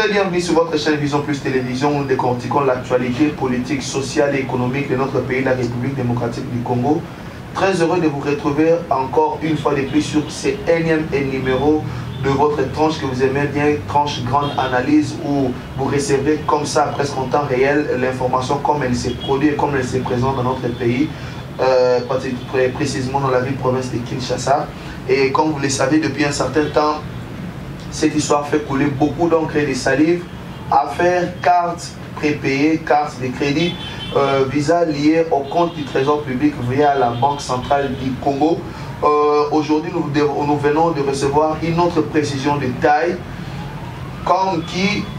et bienvenue sur votre chaîne Vision Plus Télévision. Nous décortiquons l'actualité politique, sociale et économique de notre pays, la République démocratique du Congo. Très heureux de vous retrouver encore une fois de plus sur ce énième numéro de votre tranche que vous aimez bien, tranche grande analyse, où vous recevez comme ça, presque en temps réel, l'information comme elle s'est produite, comme elle se présente dans notre pays, précisément dans la ville-province de Kinshasa. Et comme vous le savez, depuis un certain temps, cette histoire fait couler beaucoup d'encre et de salive à faire cartes prépayées, cartes de crédit, visa liées au compte du trésor public via la Banque centrale du Congo. Aujourd'hui, nous venons de recevoir une autre précision de taille, comme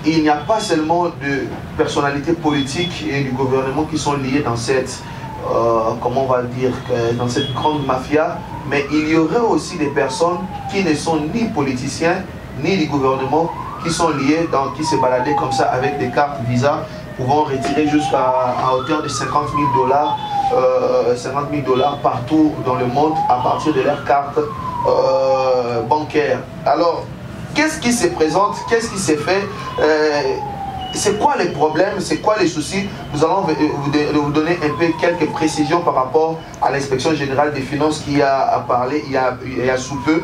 il n'y a pas seulement de personnalités politiques et du gouvernement qui sont liées dans cette, comment on va dire, dans cette grande mafia, mais il y aurait aussi des personnes qui ne sont ni politiciens, ni du gouvernement, qui sont liés, qui se baladaient comme ça avec des cartes Visa, pouvant retirer jusqu'à hauteur de 50 000 $ partout dans le monde à partir de leurs cartes bancaires. Alors, qu'est-ce qui se présente? Qu'est-ce qui s'est fait? C'est quoi les problèmes? C'est quoi les soucis? Nous allons vous donner un peu quelques précisions par rapport à l'inspection générale des finances qui a parlé il y a sous peu,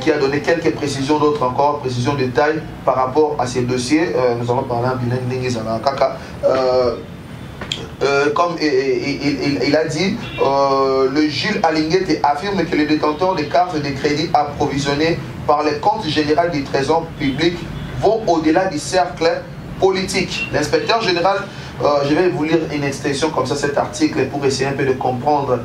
qui a donné quelques précisions, d'autres encore, précisions de taille par rapport à ces dossiers. Nous allons parler en bilingue kaka. Comme il a dit, le Jules Alinguete affirme que les détenteurs de cartes de crédit approvisionnées par le compte général du trésor public vont au-delà du cercle politique. L'inspecteur général, je vais vous lire une extension comme ça, cet article, pour essayer un peu de comprendre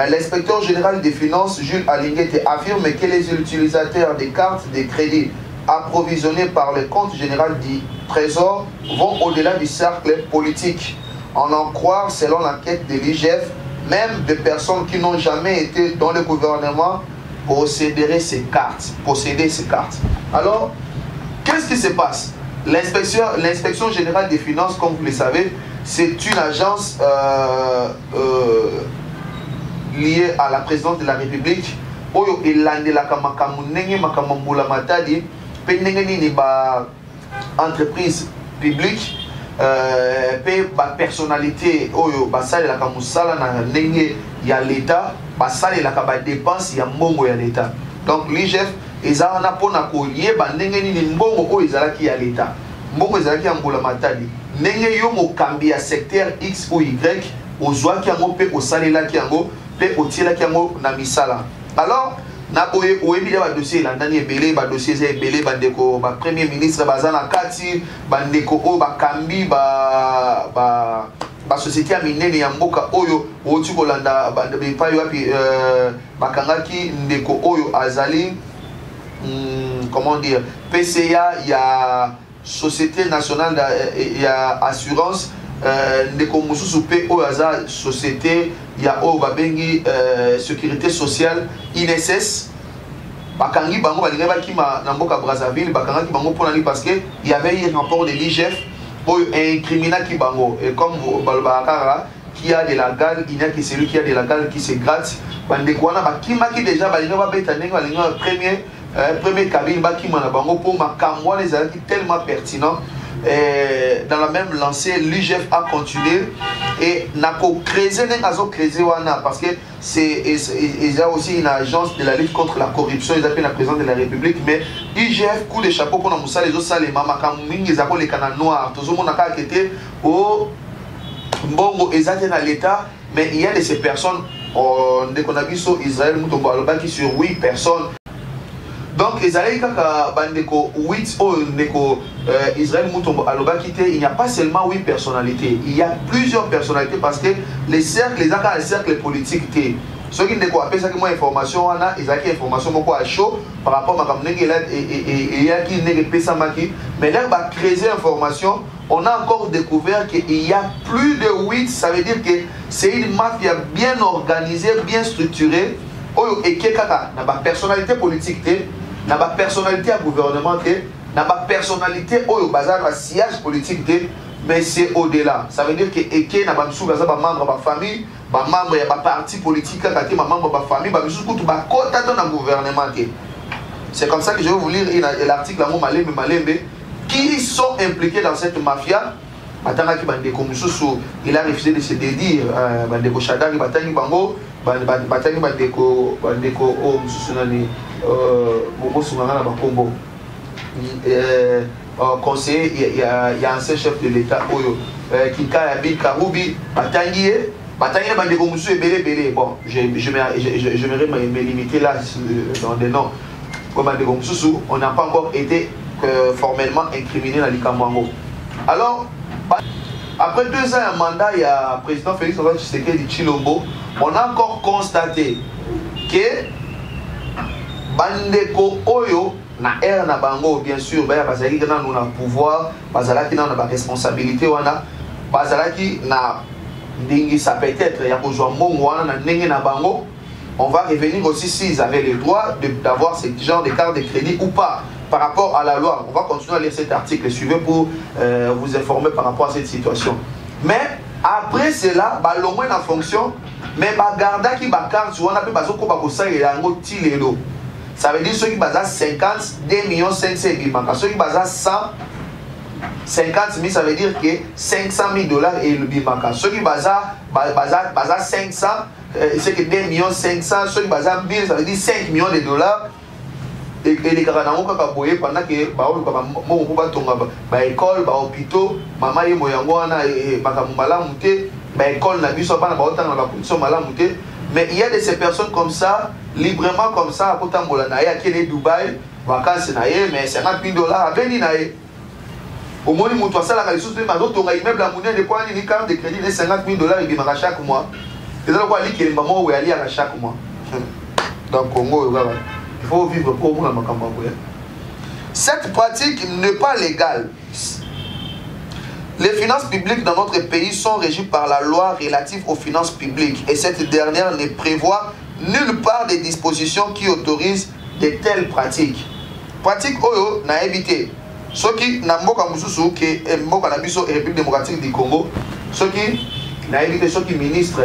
l'inspecteur général des finances, Jules Alinguete, affirme que les utilisateurs des cartes de crédit approvisionnées par le compte général du trésor vont au-delà du cercle politique. En croire, selon l'enquête de l'IGF, même des personnes qui n'ont jamais été dans le gouvernement posséderaient ces cartes. Alors, qu'est-ce qui se passe? L'inspection générale des finances, comme vous le savez, c'est une agence liée à la présidence de la République. Oyo elandelaka makambo ndenge makambo mbula matadi pe ndenge nini ba entreprise publique pe ba personnalité oyo basalelaka musala na ndenge ya l'État, basalelaka ba dépense ya mbongo ya l'État. Donc l'IGF ezana pona koyeba ndenge nini mbongo oyo ezalaki ya l'État, mbongo ezalaki ya mbula matadi, ndenge yo mokambi ya secteur X ou Y ozwaki yango pe osalelaki yango pe otielaki yango na misala. Alors, naboye oyebi ba dossier landani ebele, ba dossier ebele, bandeko ba premier ministre bazana kati, bandeko o bakambi ba société ya minene ya mboka oyo oti kolanda pa yo api bakangaki ndeko oyo azali comment dire, PCA ya Société nationale ya assurance, ndeko mususu pe oyo aza société ya oyo babengi sécurité sociale INSS, bakangi bango balinga bakima na mboka Brazzaville, bakangaki bango ponani parce que il y avait un rapport de l'IGF oyo incriminaki bango, et comme balbakara qui a de la gale, il n'y a que celui qui a de la gale qui se gratte. Bandeko wana bakimaki déjà balinga babeta ndenge balinga premier cabine bakima na bango pour makambo wana ezalaki tellement pertinent. Dans la même lancée, l'IGF a continué et n'a qu'au creuser parce que il y a aussi une agence de la lutte contre la corruption, ils appellent la présidence de la République, mais IGF coup de chapeau pour nous les autres les mamas comme ils appellent les canaux noirs, tout le monde a été au bon exact dans l'État, mais il y a de ces personnes, dès qu'on a vu sur Israël, nous qui sur 8 personnes. Donc, Israël, il n'y a pas seulement 8 personnalités, il y a plusieurs personnalités parce que les cercles politiques, ceux qui ne connaissent pas cette information, ils ont une information à chaud par rapport à mais là, pour créer l'information, on a encore découvert qu'il y a plus de 8, ça veut dire que c'est une mafia bien organisée, bien structurée, et qui a une personnalité politique. Na ba personnalité à gouvernement, na ba personnalité au bazar à siège politique, mais c'est au-delà. Ça veut dire que Eke na ba msou bazar ba membre ba famille, ba membre ya ba parti politique, ba membre ba famille, ba msou kutu ba kota dans le gouvernement. C'est comme ça que je vais vous lire l'article qui sont impliqués dans cette mafia. Il a refusé de se dédire. Bandeko Shadari, Batani Bango, Batani Bandeko, conseiller, il y a un ancien chef de l'État, Kika Yabil Karoubi, Batani, Bandeko Moussou et Bélé Bélé. Bon, j'aimerais me limiter là dans des noms. On n'a pas encore été formellement incriminé dans l'Ikamwango. Alors, après 2 ans un mandat, il y a le président Félix Antoine Tshisekedi de Chilombo, on a encore constaté que Bandeko Oyo, na air na bango, bien sûr, bazalaki na nous na pouvoir, bazalaki na na responsabilité wana, bazalaki na ndingisa peut-être ya kozwa mbongo wana na ndenge na bango. On va revenir aussi s'ils avaient le droit d'avoir ce genre de carte de crédit ou pas par rapport à la loi. On va continuer à lire cet article, suivez pour vous informer par rapport à cette situation. Mais après cela, l'au moins en fonction, mais garda qui va carte, on a pu bazo ko bakosa yango tilelo. Ça veut dire ceux qui basent 50, 2 millions 500 000. Ceux qui basent 100, 50 000, ça veut dire que 500 000 $ et le bimaka. Ceux qui basent 500, c'est que 2 millions 500, ceux qui basent 1000, ça veut dire 5 millions de dollars. Et les Karanamo Kakaboye, pendant que école, hôpitaux, maman et Moyangwana et Makamala Mouté, école n'a vu ça pas dans la condition malamouté. Mais il y a de ces personnes comme ça, librement comme ça, à Kotambola Naye, à Kélé, Dubaï, vacances Naye, mais 50 000 $ à Beni Naye. Au moins, il y a la ressource de ma autre immeuble à monnaie de quoi il y a une carte de crédit de 50 000 $ et bien chaque mois. Et là, quoi, il y a une maman où il y a chaque mois. Dans le Congo, il faut vivre pour moi. Cette pratique n'est pas légale. Les finances publiques dans notre pays sont régies par la loi relative aux finances publiques et cette dernière ne prévoit nulle part des dispositions qui autorisent de telles pratiques. Pratique oyo na évité. Ceux qui na mboka mususu ke mboka na biso République démocratique du Congo, ceux qui na évité, ceux qui ministres,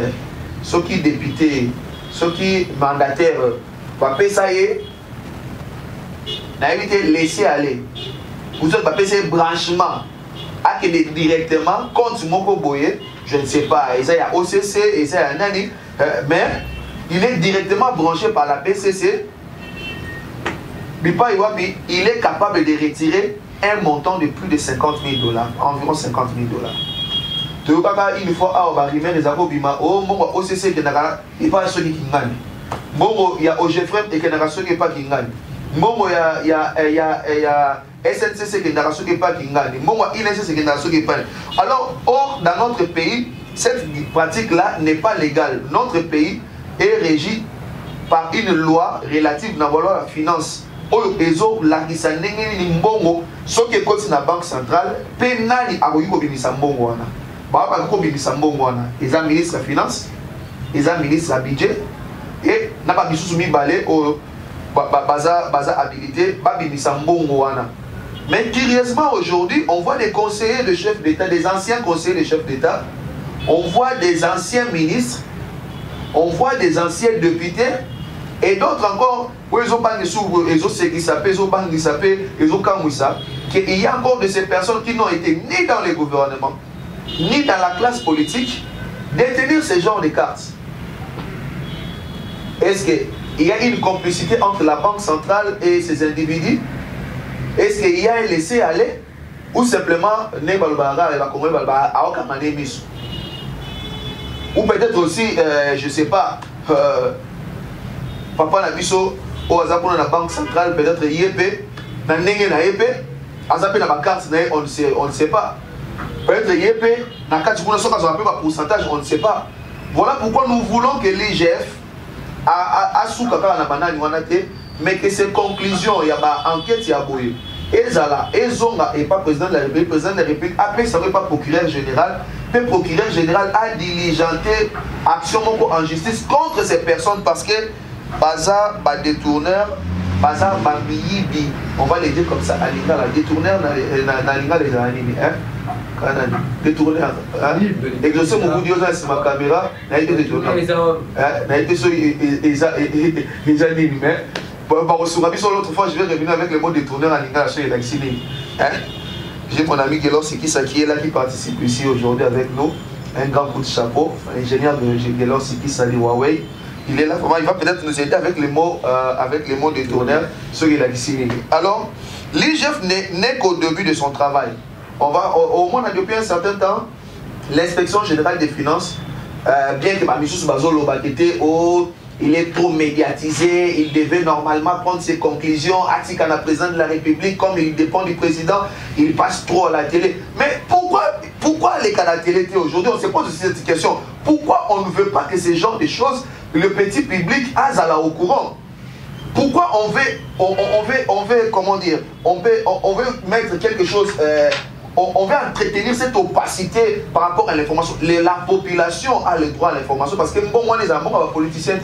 ceux qui députés, ceux qui mandataires, papé ça y est, na évité laisser aller. Vous êtes papé c'est branchement. Directement contre Moko Boye, je ne sais pas, il y a OCC, il y a Nani, mais il est directement branché par la PCC. Il est capable de retirer un montant de plus de 50 000 $, environ 50 000 $. Une fois, les Akobima, OCC, il n'y a pas ceux qui gagnent. Il y a OGFREM et il n'y a ceux qui gagnent. Il y a SNCC qui est dans la soupe pas qui gagne. INSC qui est dans la soupe pas. Alors, or, dans notre pays, cette pratique-là n'est pas légale. Notre pays est régi par une loi relative à la finance. La ce qui est dans la banque centrale, pénali a eu ils ont ministre de la finance, ils ont ministre de budget, et n'a pas mis balai au baza habilité, mais curieusement aujourd'hui, on voit des conseillers de chefs d'État, des anciens conseillers de chefs d'État, on voit des anciens ministres, on voit des anciens députés, et d'autres encore, ils ont qu'il y a encore de ces personnes qui n'ont été ni dans les gouvernements, ni dans la classe politique, détenir ce genre de cartes. Est-ce qu'il y a une complicité entre la Banque centrale et ces individus? Est-ce qu'il y a un laisser-aller? Ou simplement, ou peut-être aussi, je ne sais pas, Papa Nabiso, au hasard la Banque centrale, peut-être IEP, on ne sait pas. Peut-être IEP, pourcentage, on ne sait pas. Voilà pourquoi nous voulons que l'IGF mais que ces conclusions, il y a une enquête, il y a boye. Et pas président de la République, président de la République, après ça pas procureur général, mais le procureur général a diligenté action en justice contre ces personnes parce que Baza, détourneur, Baza, Bibi, on va les dire comme ça, la détourneur, les animés, détourneur, exaucer mon bout de sur ma caméra, n'a été détourneur, n'a été sur les animés. L'autre fois, je vais revenir avec le mot détourneur en lingala chez les J'ai mon ami Gelor Sikisa qui est là, qui participe ici aujourd'hui avec nous. Un grand coup de chapeau, ingénieur de Gelor Sikisa de Huawei. Il est là, vraiment, il va peut-être nous aider avec les mots détourneurs sur la discipline. Alors, l'IGF n'est qu'au début de son travail. On va, au moins depuis un certain temps, l'inspection générale des finances, bien que Mamichus Bazolo il est trop médiatisé, il devait normalement prendre ses conclusions, Atikana président de la République, comme il dépend du président, il passe trop à la télé. Mais pourquoi les cas à la télé aujourd'hui, on se pose aussi cette question, pourquoi on ne veut pas que ce genre de choses, le petit public azala au courant? Pourquoi on veut comment dire, on veut mettre quelque chose, on veut entretenir cette opacité par rapport à l'information. La population a le droit à l'information parce que bon, moi, les amants, les politiciens,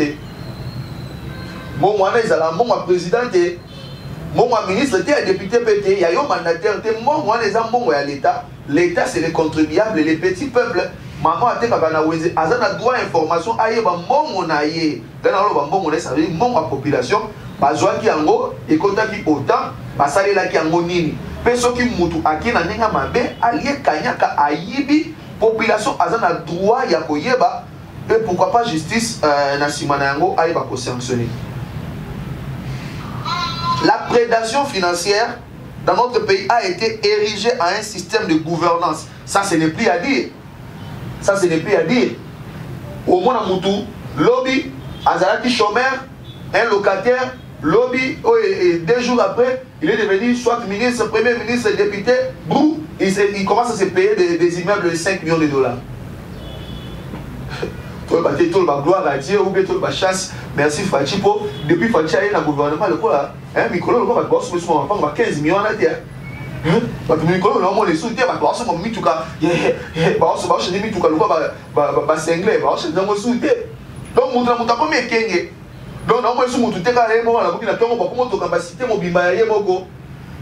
bon, moi, les amants, président, bon, moi, ministre, député, il y a un mandataire, moi, les amants, l'État. L'État, c'est les contribuables, les petits peuples. Maman a été a droit à information, aïe, mon aïe, dans la population, bazwaki yango ekotaki autant basalelaki yango nini pe soki mutu aki na ndenge mabe alie kanyaka ayibi population aza na droit ya koyeba et pourquoi pas justice na sima na yango ayeba ko sanctionner. La prédation financière dans notre pays a été érigée à un système de gouvernance. Ça ce n'est plus à dire. Ça ce n'est plus à dire. Au moins mutu lobby azalaki chômeur, un locataire lobby, et 2 jours après, il est devenu soit ministre, premier ministre, député, brou, il commence à se payer des immeubles de 5 millions de dollars. Tout le gloire à Dieu, ou bien tout le chasse, merci Fachipo. Depuis Fachi a eu un gouvernement, le quoi, Mikolo, le quoi, va bosser, on va prendre 15 millions à la terre. Mikolo, on les soutient, va bosser, on va mituka, va acheter mituka, le quoi, va s'ingler, va acheter un soutien. Donc, on a combien de kenge? Donc, on a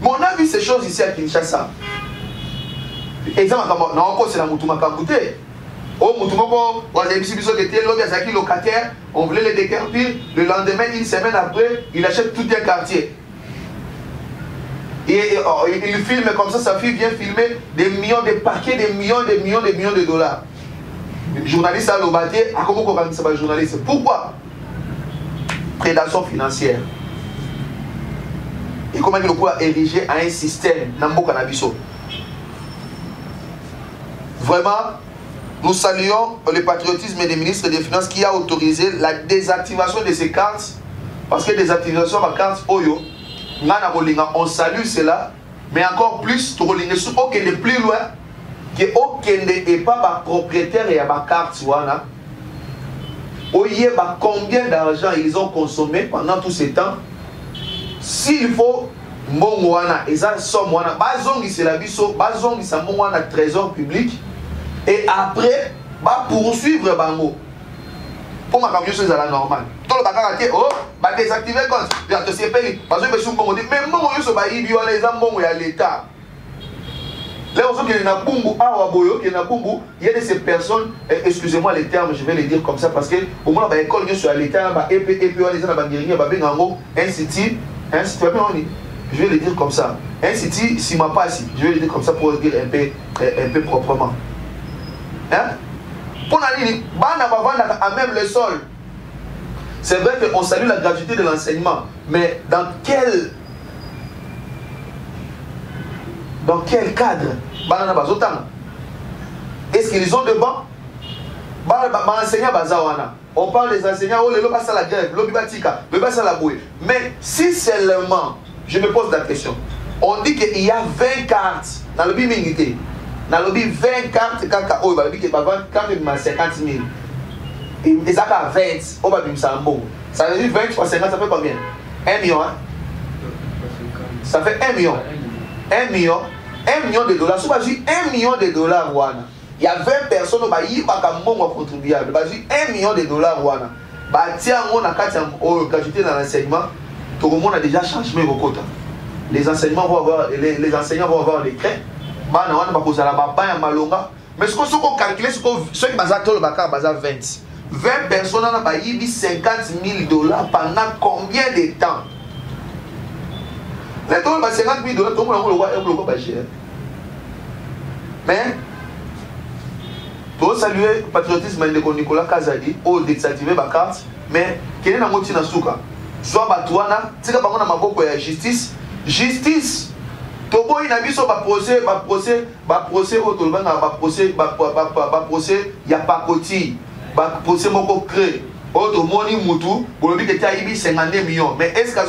on a vu ces choses ici à Kinshasa. Exemple, c'est la Moutouma Kambouté. Oh, Moutoumoko, on a des locataires, on voulait les décarpir. Le lendemain, une semaine après, il achète tout un quartier. Et il filme comme ça, sa fille vient filmer des millions, des paquets, des millions de dollars. Le journaliste a l'obaté, à comment on va dire ça, journaliste? Pourquoi? Prédation financière. Et comment il a érigé à un système Nambo Cannabiso. Vraiment, nous saluons le patriotisme des ministres des Finances qui a autorisé la désactivation de ces cartes. Parce que désactivation de cartes, on salue cela, mais encore plus, aucun de plus loin, que aucun n'est pas propriétaire et ma carte. Combien d'argent ils ont consommé pendant tout ce temps. S'il faut Mongwana, et ça somme bazongi c'est la biso, bazongi ça Mongwana trésor public et après poursuivre bango. Pour ma camion c'est la normale. Tout le bagage oh désactiver compte. Bien te c'est payé parce que je me dis mais mon yo so ba ibi wala les ambongo ya l'état. Là, il y a de ces personnes, excusez-moi les termes, je vais les dire comme ça parce que au moins, l'école sur l'État, je vais les dire comme ça. Un site, si ma passe, je vais les dire comme ça pour le dire un peu proprement. Hein? Pour la ligne, à même le sol. C'est vrai qu'on salue la gratuité de l'enseignement, mais dans quel cadre? Est-ce qu'ils ont de bancs? On parle des enseignants, la grève, mais si seulement, je me pose la question, on dit qu'il y a 20 cartes dans le bimingité. Dans le 20 cartes, il y a 20 cartes, 50 000. Et ça fait 20, on va dire ça. Ça veut dire 20 fois 50, ça fait combien? 1 million, hein? Ça fait 1 million. 1 million. 1 million de dollars. Si on dit 1 million de dollars, il y a 20 personnes qui ont contribué. 1 million de dollars. Tiens, on a gratuité dans l'enseignement. Tout le monde a déjà changé vos quotas. Les enseignants vont avoir les craies. Mais ce qu'on calcule, c'est que ceux qui ont 20 personnes ont 50 000 dollars pendant combien de temps? Les dollars, 50 000 $, tout le monde le voit pas cher. Mais, pour saluer le patriotisme de Nicolas Kazadi, ou désactiver ma carte, mais, quel est la moitié de Souka? Soit Batouana, c'est que par contre, on a la justice. Justice! Tobo il a vu sur procès, procès, il y a pas côté, procès mon crée. Autre moni moutou, pour le but de Taïbi 52 millions. Mais est-ce que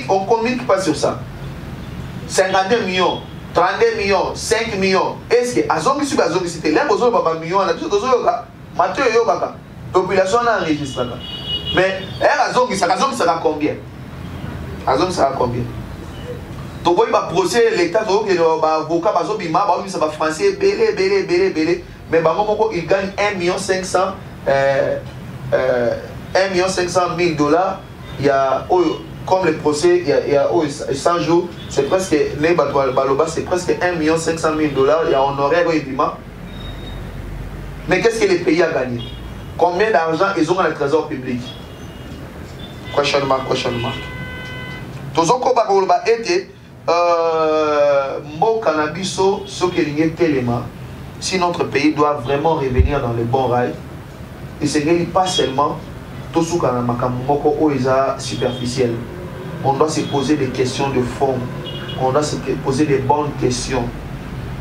on communique pas sur ça. 52 millions, 32 millions, 5 millions. Est-ce que Azongi sur Azongi cité, là besoin de millions, on a tout besoin Mathieu Yobaka, population enregistrée. Mais Azongi sera combien? Azongi sera combien? Donc, il va procès l'État, avocat, ça va français, belé. Mais il gagne 1 500 000 $. Il y a, comme le procès, il y a 100 jours, c'est presque, c'est presque 1 500 000 $. Il y a honoraire, mais qu'est-ce que les pays a gagné? Combien d'argent ils ont dans le trésor public? Question mark. Tous les gens été mon cannabis, ce qui est tellement, si notre pays doit vraiment revenir dans le bon rail, et ce n'est pas seulement tout ce qu'on a superficiel. On doit se poser des questions de fond, on doit se poser des bonnes questions.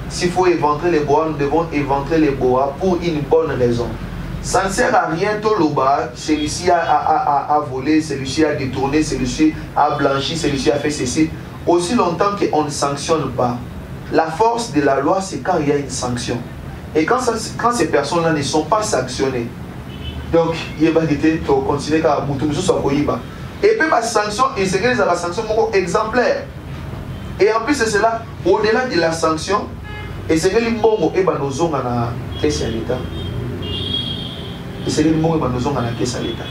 S'il faut éventrer les bois, nous devons éventrer les bois pour une bonne raison. Ça ne sert à rien, tout le bas, celui-ci a volé, celui-ci a détourné, celui-ci a blanchi, celui-ci a fait ceci. Aussi longtemps qu'on ne sanctionne pas. La force de la loi, c'est quand il y a une sanction. Et quand ces personnes-là ne sont pas sanctionnées, donc il va continuer à Moutoumsou soit Koyiba. Et puis la sanction, et c'est que la sanction exemplaire. Et en plus de cela, au-delà de la sanction, et c'est que les mots et nos ongles à la caisse à l'État. Et c'est les mots et nos ongles à la caisse à l'État.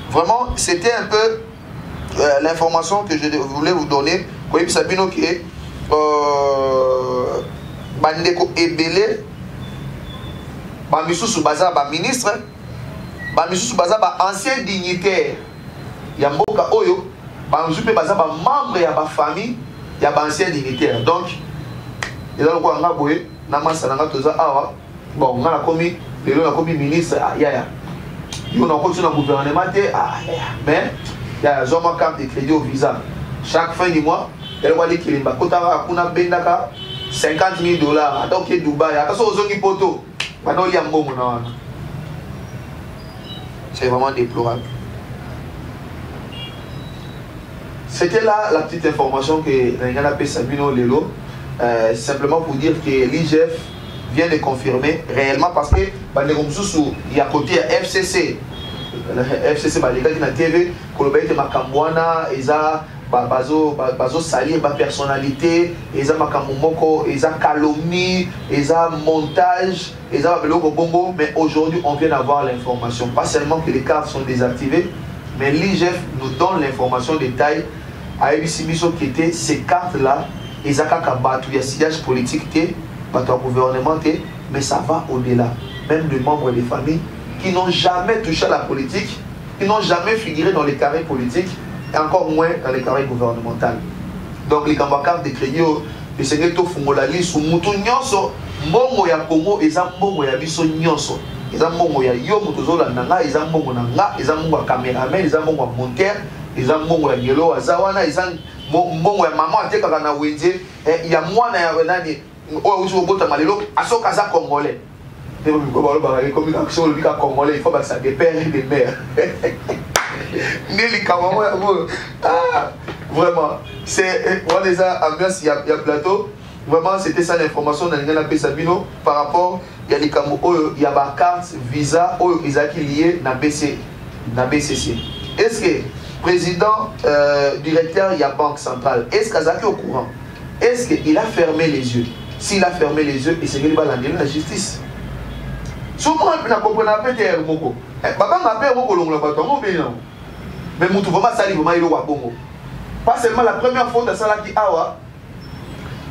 Vraiment, c'était un peu l'information que je voulais vous donner. Vous savez que Bandeko Ebele, Bamisou Soubaza, ministre, Bamisou Soubaza, ancien dignitaire, Yamboka Oyo, Bamisou Soubaza, membre de la famille, il y a ancien dignitaire. Donc, il y a quoi on a Nama Sananga Toza Awa, bon, on a commis, on a commis ministre, yaya. On a continué dans le gouvernement, mais il y a une carte de crédit au visa. Chaque fin du mois, elle va dire qu'il y a 50 000 $. Donc, il y a Dubaï. C'est vraiment déplorable. C'était là la petite information que Nangana P. Sabino Lelo. Simplement pour dire que l'IGF vient de confirmer réellement parce que il y a côté FCC. FCC les gars qui na TV kolobete makambwana eza bazo salir ba personnalité eza makambo moko eza calomnie eza montage eza beloko bongo. Mais aujourd'hui on vient d'avoir l'information, pas seulement que les cartes sont désactivées, mais l'IGF nous donne l'information détail à ABC qui était ces cartes là eza kaka batu ya sillage politique té batu gouvernement té, mais ça va au-delà même de membres des familles qui n'ont jamais touché à la politique, qui n'ont jamais figuré dans les carrés politiques, et encore moins dans les carrés gouvernementaux. Donc les cartes de crédit, les sénétos font la liste, Moutou Nyonso, Mbongo ya Congo, et Mbongo ya Biso Nyonso. Et Mbongo ya Yo Moutozo la Nanga, et Mbongo Nanga, et Mbongo ya caméraman, et Mbongo ya monteur, et Mbongo ya Yelo Azawana, et Mbongo ya maman, et Kakana Wenze, et y a moi na Renani, ou je vous botte à Malelo, à son casa congolais. Communication le congolais, il faut que ça des pères et des mères. Vraiment, c'est ambiance, il y a plateau. Vraiment, c'était ça l'information dans le Sabino par rapport il y a les camo, il y a ma carte visa, ils sont liés à BCC. Est-ce que président, directeur, il y a banque centrale, est-ce qu'il est au courant? Est-ce qu'il a fermé les yeux? S'il a fermé les yeux, il s'est dit la justice. Souvent, on ne comprend pas que Moko. Papa m'a appelé Moko long mais Moutou vraiment sali vraiment il est bon. Pas seulement la première fois de Salaki Awa,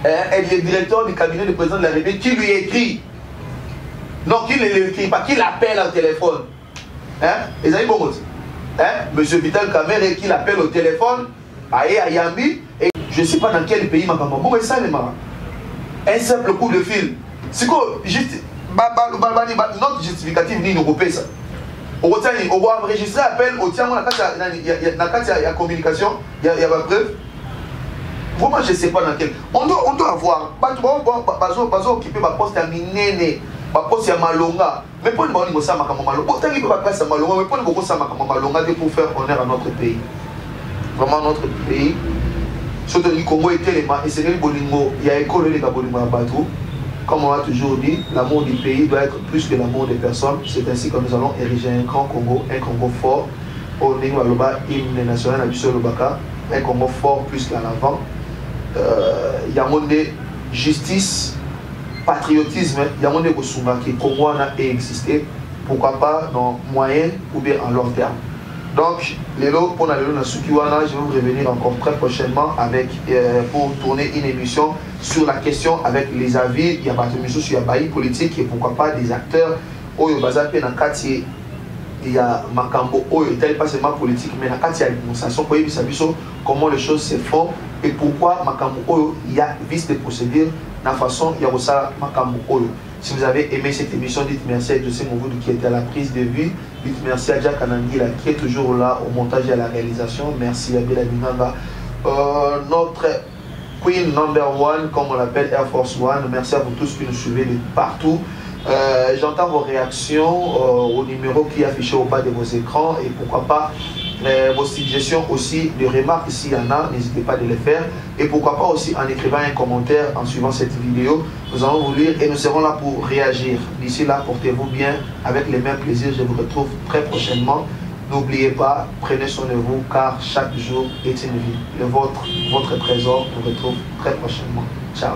elle est le directeur du cabinet du président de la République qui lui écrit. Non, qui ne l'écrit pas, qui l'appelle au téléphone. Hein? Et ça y est bon. Monsieur Vital Kamere qui l'appelle au téléphone Aïe Ayambi, et je ne sais pas dans quel pays, bon, et ça, un simple coup de fil. C'est quoi, juste, notre justificatif, nous repère ça. On va enregistrer l'appel, on tient la communication, il y a la preuve. Vraiment, je ne sais pas dans quel. On doit avoir, pas occuper ma poste à Minene, ma poste à Malonga. Mais pour nous, on ça Malonga. Pourtant, il peut pas passer à Malonga, mais pour nous, ça Malonga pour faire honneur à notre pays. Vraiment, notre pays. Surtout le Congo est tellement, et c'est le Bolingo, il y a école de Bolingo à Batou. Comme on a toujours dit, l'amour du pays doit être plus que l'amour des personnes. C'est ainsi que nous allons ériger un grand Congo, un Congo fort. Au niveau de l'hymne national, un Congo fort plus qu'à l'avant. Il y a un monde de justice, patriotisme, il y a un monde de Kosunga qui Congo a existé. Pourquoi pas dans moyen ou bien en long terme. Donc, pour aller dans Sukiwana, je vais vous revenir encore très prochainement avec, pour tourner une émission sur la question avec les avis. Il y a pas de mission sur la politique et pourquoi pas des acteurs. Oyo Bazape dans quartier, il y a Makambo Oyo, pas seulement politique, mais dans quartier, il y a une démonstration pour comment les choses se font et pourquoi Makambo Oyo, il y a vice de procédure dans la façon il y a aussi Makambo Oyo. Si vous avez aimé cette émission, dites merci à José Mouvoudou qui était à la prise de vue. Dites merci à Jack Anangila qui est toujours là au montage et à la réalisation. Merci à Bela Minanga. Notre Queen number one, comme on l'appelle, Air Force One. Merci à vous tous qui nous suivez de partout. J'entends vos réactions au numéro qui est affiché au bas de vos écrans et pourquoi pas vos suggestions aussi, des remarques s'il y en a, n'hésitez pas à les faire et pourquoi pas aussi en écrivant un commentaire en suivant cette vidéo, nous allons vous lire et nous serons là pour réagir. D'ici là, portez-vous bien, avec les mêmes plaisirs, je vous retrouve très prochainement. N'oubliez pas, prenez soin de vous car chaque jour est une vie. Votre trésor nous retrouve très prochainement. Ciao.